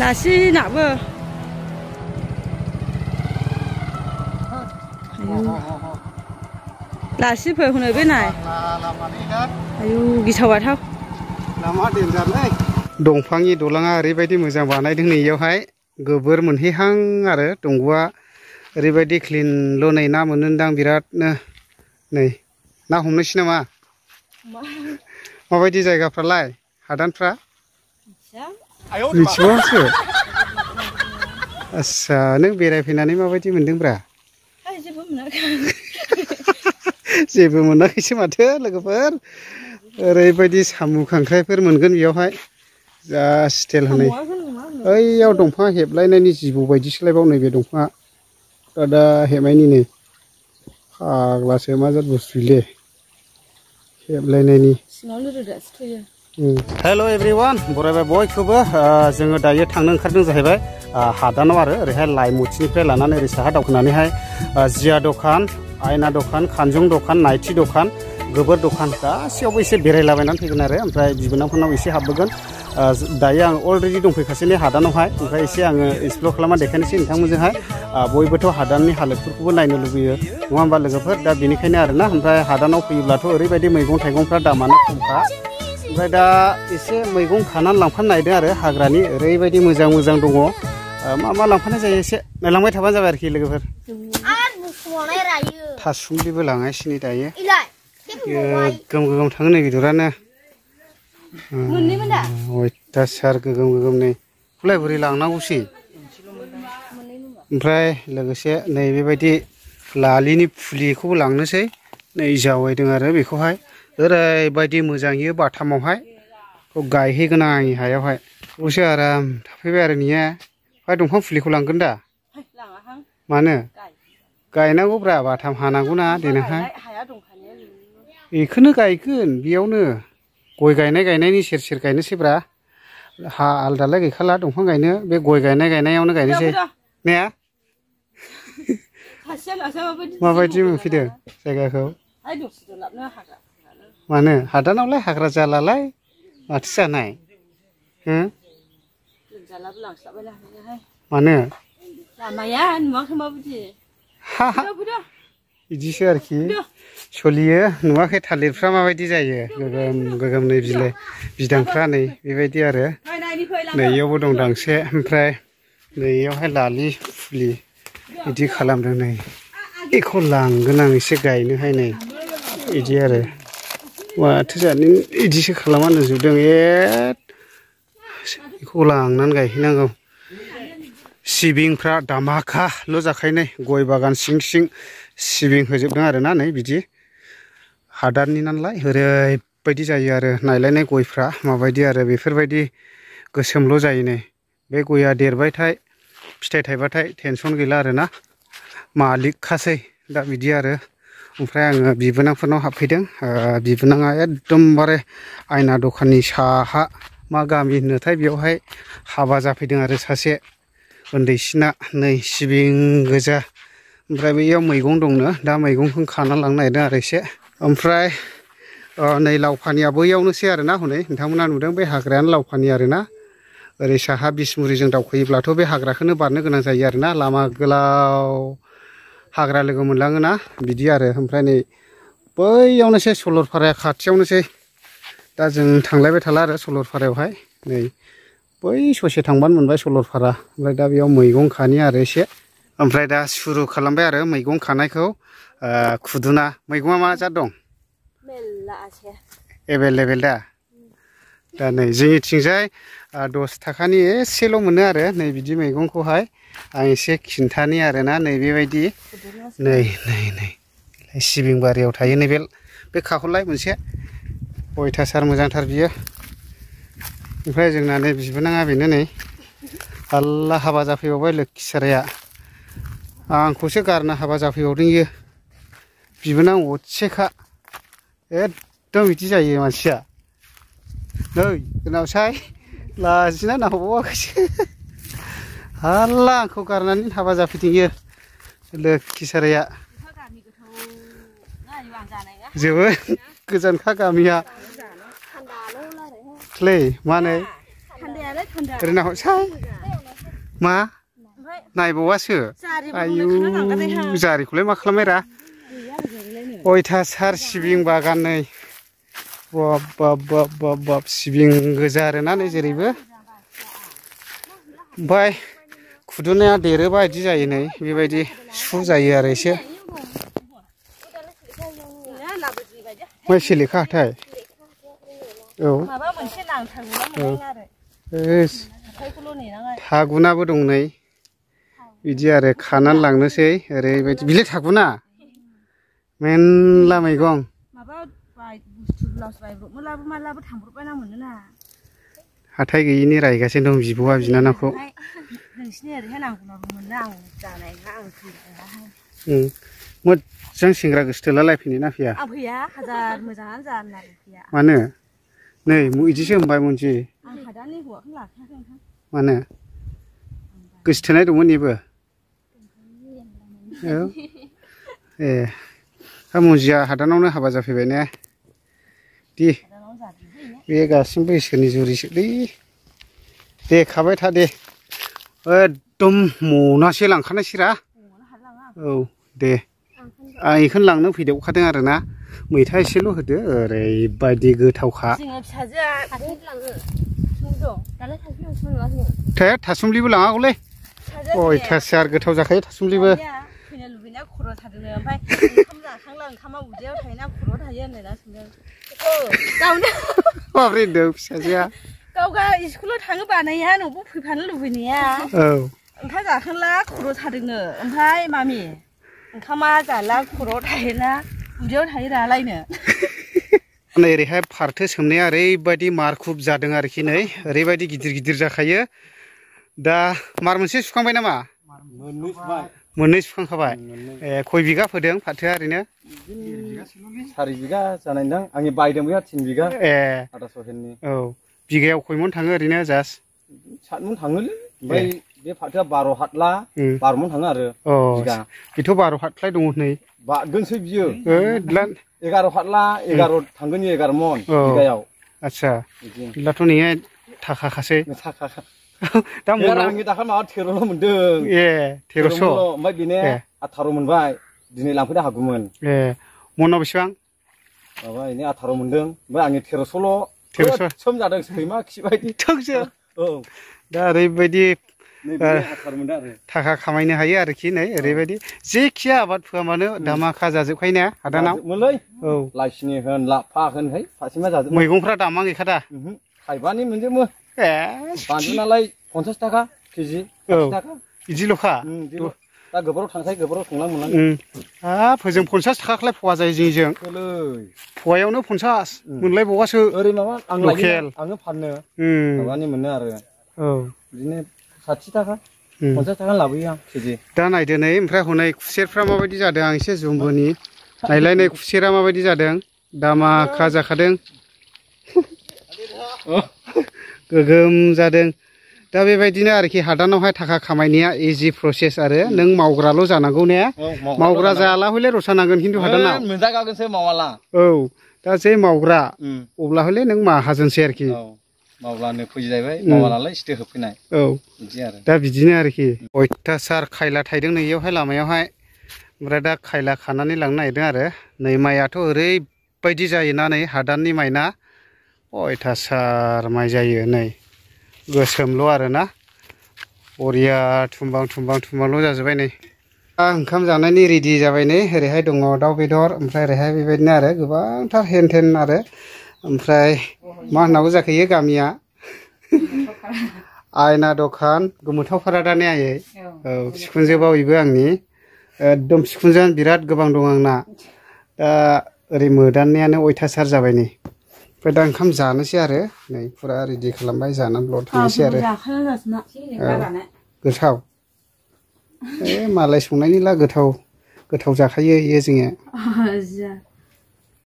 लासिनाबो लासिफोर हनै बे नाय आयु गिथाव बाथाव लामा देन्जारलै दंफांनि दलाङा ओरैबायदि मोजां बानायदों नैयावहाय गोबोर मोनहैहां आरो दंग'आ ओरैबायदि क्लिनल' नै ना मोनोदां बिरादनो नै ना हमनोसै नामा माबायदि जायगाफ्रालाय हादानफ्रा मिथिबावासो आस्सा नों बेरायफैनानै माबायदि मोनदोंब्रा जेबो मोनाखैसो माथो लोगोफोर ओरैबायदि साम' खांख्राइफोर मोनगोन बेयावहाय जा स्टाइल हनै ओइयाव दंफाङा हेबलायनायनि जिबौ बायदिसोलायबाव नैबे दंफाङा दा हेबनायनिनो फाग्लासो मा जाद बुस्थुलै हेबलायनायनि हेल' एभरिवान बरायबाय बयखौबो जोङो दायो थांनो ओंखारदों जाहैबाय हादानाव आरो ओरैहाय लाइमुथिनिफ्राय लानानै ओरै साहा दावखोनानैहाय जिया दखान आयना दखान खानजं दखान नाइटि दखान गोबोर दखान गासैयावबो एसे बेरायलाबायनानै फैगोन आरो ओमफ्राय बिबोनांफोरनाव एसे हाबबोगोन दायो आं अलरेडि दंफैखासै हादानावहाय ओमफ्राय एसे आङो एक्सप्लर खालामना देखायनोसै नोंथांमोनजोंहाय बयबोथ' हादाननि हालोदफोरखौबो नायनो लुबैयो नङा होमबा लोगोफोर दा बेनिखायनो आरोना ओमफ्राय हादानाव फैयोब्लाथ' ओरैबायदि मैगं थाइगंफ्रा दामानो खमखा ओमफ्राय दा एसे मैगं खानानै लांफानो नागिरदों आरो हाग्रानि ओरैबायदि मोजां मोजां दङ मा मा लांफानाय जायो एसे नायलांबाय थाबानो जाबाय आरोखि लोगोफोर थासुमलिबो लाङासिनो दायो गोगोम गोगोम थाङो नै बेदरानो अयथासार गोगोम गोगोम नै खौलाय बोरै लांनांगौसै ओमफ्राय लोगोसे नै बेबायदि लालिनि फुलिखौबो लांनोसै नै जावायदों आरो बेखौहाय ओरैबायदि मोजाङै बाथामावहाय गायहैगोन आं आंनि हायावहाय दसे आराम थाफैबाय आरो नोंनिया ओमफ्राय दंफां फुलिखौ लांगोन दा मानो गायनांगौब्रा बाथाम हानांगौना देनांहाय बेखौनो गायगोन बेयावनो गय गायनायनि सेर सेर गायनोसैब्रा हा आलदालाय गैखाला दंफां गायनो बे गय गायनायावनो गायनोसै ने माबायदि मोनफैदों जायगाखौ मानो हादानावलाय हाग्रा जालालाय माथो जानाय मानो बिदिसो आरोखि सोलियो नुवाखै थालिरफ्रा माबायदि जायो गोगोम गोगोम नै बिदांफ्रा नै बेबायदि आरो नैयावबो दं दांसे ओमफ्राय नैयावहाय लालि फुलि बिदि खालामदों नै बेखौ लांगोन आं एसे गायनोहाय नै बिदि आरो माथो जानो बिदिसो खालामना नुजोबदों बेखौ लांनानै गायहैनांगौ सिबिंफ्रा दामाखाल' जाखायनाय गय बागान सिं सिं सिबिं होजोबदों आरोना नै बिदि हादाननि नालाय ओरैबायदि जायो आरो नायलायनाय गयफ्रा माबायदि आरो बेफोरबायदि गोसोमल' जायो नै बे गया देरबायथाय फिथाइ थाइबाथाय टेनसन गैला आरोना मालिकखासै दा बिदि आरो ओमफ्राय आङो बिबोनांफोरनाव हाबफैदों बिबोनाङा एकदमबारे आयना दखाननि साहा मा गामि होनोथाय बेयावहाय हाबा जाफैदों आरो सासे उन्दैसिना नै सिबिं गोजा ओमफ्राय बैयाव मैगं दंनो दा मैगंखौ खाना लांनो नागिरदों आरो एसे ओमफ्राय नै लावफानिया बैयावनोसै आरोना हनै नोंथांमोना नुदों बे हाग्रायानो लावफानि आरोना ओरै साहा बिसमुरिजों दावखोयोब्लाथ' बे हाग्राखौनो बारनो गोनां जायो आरोना लामा गोलाव हाग्रा लोगो मोनलाङोना बिदि आरो ओमफ्राय नै बैयावनोसै सलरपाराया खाथियावनोसै दा जों थांलायबाय थाला आरो सलरपारायावहाय नै बै ससे थांबानो मोनबाय सलरपारा ओमफ्राय दा बेयाव मैगं खानि आरो एसे ओमफ्राय दा सुरु खालामबाय आरो मैगं खानायखौ खुदुना मैगङा मा जात दं एभेलेबेल दा नै जोंनिथिंजाय 10 थाखानि एसेल' मोनो आरो नै बिदि मैगंखौहाय आं एसे खिन्थानि आरोना नै बेबायदि नै सिबिं बारियाव थायो नै बे खाख'लाय मोनसे अयथासार मोजांथार बियो ओमफ्राय जोंना नै बिबोनाङा बेनो नै आल्ला हाबा जाफैबावबाय लोखि साराया आंखौसो गारना हाबा जाफैबावदों इयो बिबोनां असेखा एकदम बिदि जायो मानसिया नै गोनावसाय लाजिना नाहरबावाखैसो हाल्ला आंखौ गारनानै हाबा जाफैदों इयो लोखि साराया जोबोद गोजानखा गामिया लै मा होनो ओरैनो नाहरसाय मा नायबावासो आयु जारिखौलाय मा खालामबायरा अयथासार सिबिं बागान नै बाब बाब बाब बाब बाब सिबिं गोजा आरोना नै जेरैबो ओमफ्राय खुदुनाया देरोबा बिदि जायो नै बेबायदि सु जायो आरो एसे मा सिलेखा हाथाय औ थागुनाबो दं नै बिदि आरो खानानै लांनोसै ओरैबायदि बिलाय थागुना मेनला मैगं हाथाय गैयिनि रायगासिनो दं बिब'आ बिनानावखौ मोजां सेंग्रा गोसथोला लायफैनो ना फैया मानो नै बिदिसो होनबाय मनजि मानो गोसथोनाय दंमोन बेबो औ ए हा मनजिया हादानावनो हाबा जाफैबाय ने दे बे गासिबो इसोरनि जुरिसोलै दे खाबाय था दे एकदम मनासे लांखानायसैरा औ दे आं बेखौनो लांनो फैदेवखादों आरोना मैथा एसेल' होदो ओरैबायदि गोथावखा थासुमलिबो लाङागौलै अयथासार गोथाव जाखायो थासुमलिबो माब्रै होनदों फिसाजोआ गावगा स्कुलाव थाङो बानाया न'आव फैफानो लुबैनाया औ ओंखाम जाखांला खर' थादोंनो ओमफ्राय मामि ओंखामा जाला खर'आव थायोना उदैयाव थायो रालायनो नै ओरैहाय फाथो सोमनाया ओरैबायदि मारखुब जादों आरोखि नै ओरैबायदि गिदिर गिदिर जाखायो दा मार मोनसे सुखांबाय नामा मोननै सुखांखाबाय ए खय बिगा फोदों फाथोआ ओरैनो 4 बिगा जानायदां आंनि बायदों बे 3 बिगा ए 1800 हेननि औ बिगायाव खय मन थाङो ओरैनो जास्ट 7 मन थाङोलै ओमफ्राय बे फाथोआ 12 हातला 12 मन थाङो आरो बिगा बेथ' 12 हातलाय दङ नै बागोनसै बियो 11 हातला 11 थांगोन 11 मन बिगायाव आच्छा बिदिब्लाथ' नोङो थाखाखासै दा आंनि दाखा माबा 13ल' मोनदों ए 1300 ओमफ्राय बेनो 18 मोनबाय दिनै लांफैनो हागौमोन ए मनाव बेसेबां माबा इनो 18 मोनदों ओमफ्राय आंनि 1300ल' सोम जादों सैमा खि बायदि थोंजों औ दा ओरैबायदि 18 मोनदों आरो थाखा खामायनो हायो आरोखि नै ओरैबायदि जेखि आबाद फोआ मानो दामाखा जाजोबखायो ना हादानाव औ लाइसिनि होन लाफा होनहाय फासिमा जाजोब मैगंफ्रा दामा गैखादा थाइबानि मोनजोबो ए बानलु नालाय 50 थाखा केजि 60 थाखा बिदिल'खा दा गोबोराव थांसाय गोबोराव संलां मोनलां हाब होजों 50 थाखाखौलाय फवा जायो जोंजों फवायावनो 50 मोनलायबावासो ओरै माबा आं लकेल आङो फाननो माबानि मोनो आरो औ बिदिनो 60 थाखा 50 थाखा लाबोयो आं केजि दा नायदो नै ओमफ्राय हनै खुसेरफ्रा माबायदि जादों आं एसे जुमबोनि नायलायनाय खुसेरा माबायदि जादों दामाखा जाखादों गोगोम जादों दा बेबायदिनो आरोखि हादानावहाय थाखा खामायनाया इजि प्रसेस आरो नों मावग्राल' जानांगौ ने मावग्रा जाला हले रसा नांगोन खिन्थु हादानाव मोनजागागोनसो मावाला औ दा जे मावग्रा अब्ला हले नों माहाजोनसै आरोखि मावलानो फैजायबाय मावालालाय सिथो होफैनाय औ बिदि आरो दा बिदिनो आरोखि अयथासार खायला थायदों नैयावहाय लामायावहाय ओमफ्राय दा खायला खानानै लांनो नागिरदों आरो नै माइयाथ' ओरैबायदि जायोना नै हादाननि माइना अयथासार माइ जायो नै गोसोमल' आरोना बरिया थुमबां थुमबांल' जाजोब्बाय नै ओंखाम जानायनि रेडि जाबाय नै ओरैहाय दङ दाउ बेदर ओमफ्राय ओरैहाय बेबायदिनो आरो गोबांथार हेन थेन आरो ओमफ्राय मा होननांगौ जाखोयो गामिया आयना दखान गोमोथावफारा दा ने आयै औ सिखुनजोबाव बेबो आंनि एकदम सिखुनजोआनो बिराद गोबां दं आंना दा ओरै मोदाननायानो अयथासार जाबाय नै ओमफ्राय दा ओंखाम जानोसै आरो नै फुरा रेडि खालामबाय जानानै ल' थांनोसै आरो गोथाव मालाय संनायनिला गोथाव जाखायो इयो जोङो